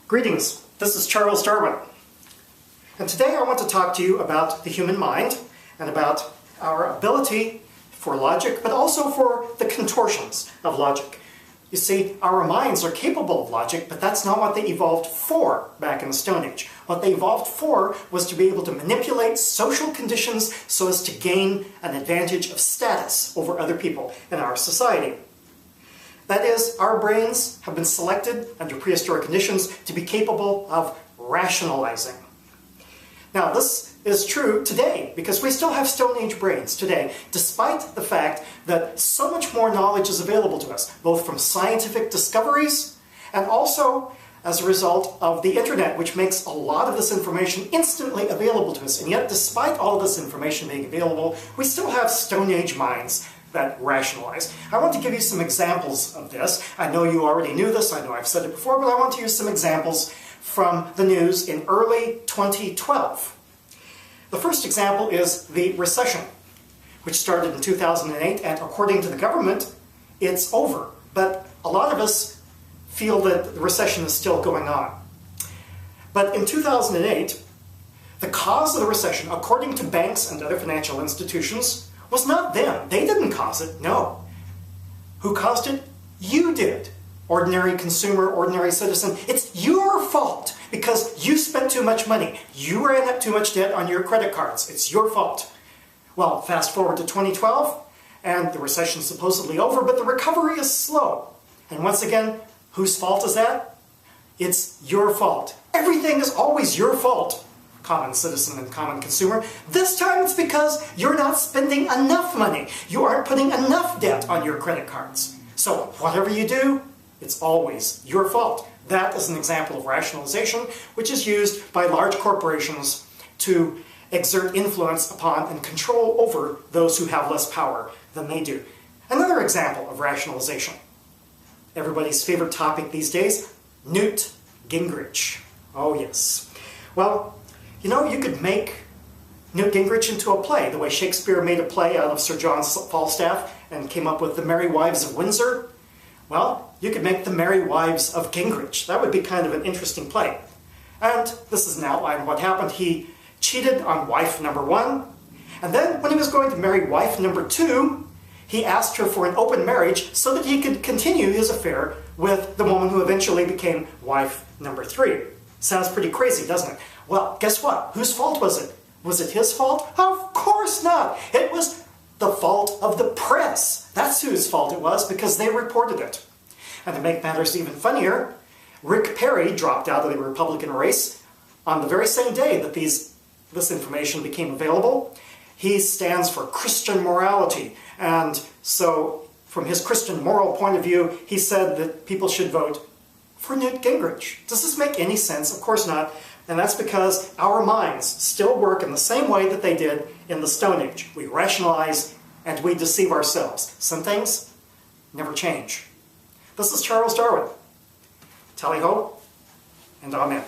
Greetings, this is Charles Darwin, and today I want to talk to you about the human mind and about our ability for logic, but also for the contortions of logic. You see, our minds are capable of logic, but that's not what they evolved for back in the Stone Age. What they evolved for was to be able to manipulate social conditions so as to gain an advantage of status over other people in our society. That is, our brains have been selected under prehistoric conditions to be capable of rationalizing. Now, this is true today because we still have Stone Age brains today, despite the fact that so much more knowledge is available to us, both from scientific discoveries and also as a result of the internet, which makes a lot of this information instantly available to us. And yet, despite all of this information being available, we still have Stone Age minds that rationalize. I want to give you some examples of this. I know you already knew this, I know I've said it before, but I want to use some examples from the news in early 2012. The first example is the recession, which started in 2008, and according to the government, it's over. But a lot of us feel that the recession is still going on. But in 2008, the cause of the recession, according to banks and other financial institutions, was not them. They didn't cause it, no. Who caused it? You did. Ordinary consumer, ordinary citizen. It's your fault because you spent too much money. You ran up too much debt on your credit cards. It's your fault. Well, fast forward to 2012, and the recession's supposedly over, but the recovery is slow. And once again, whose fault is that? It's your fault. Everything is always your fault, common citizen and common consumer. This time it's because you're not spending enough money. You aren't putting enough debt on your credit cards. So whatever you do, it's always your fault. That is an example of rationalization, which is used by large corporations to exert influence upon and control over those who have less power than they do. Another example of rationalization. Everybody's favorite topic these days, Newt Gingrich. Oh yes. Well, you know, you could make Newt Gingrich into a play, the way Shakespeare made a play out of Sir John Falstaff and came up with The Merry Wives of Windsor. Well, you could make The Merry Wives of Gingrich. That would be kind of an interesting play. And this is an outline of what happened. He cheated on wife number 1, and then when he was going to marry wife number 2, he asked her for an open marriage so that he could continue his affair with the woman who eventually became wife number 3. Sounds pretty crazy, doesn't it? Well, guess what? Whose fault was it? Was it his fault? Of course not! It was the fault of the press. That's whose fault it was, because they reported it. And to make matters even funnier, Rick Perry dropped out of the Republican race on the very same day that this information became available. He stands for Christian morality, and so from his Christian moral point of view, he said that people should vote for Newt Gingrich. Does this make any sense? Of course not. And that's because our minds still work in the same way that they did in the Stone Age. We rationalize and we deceive ourselves. Some things never change. This is Charles Darwin. Tally ho, and amen.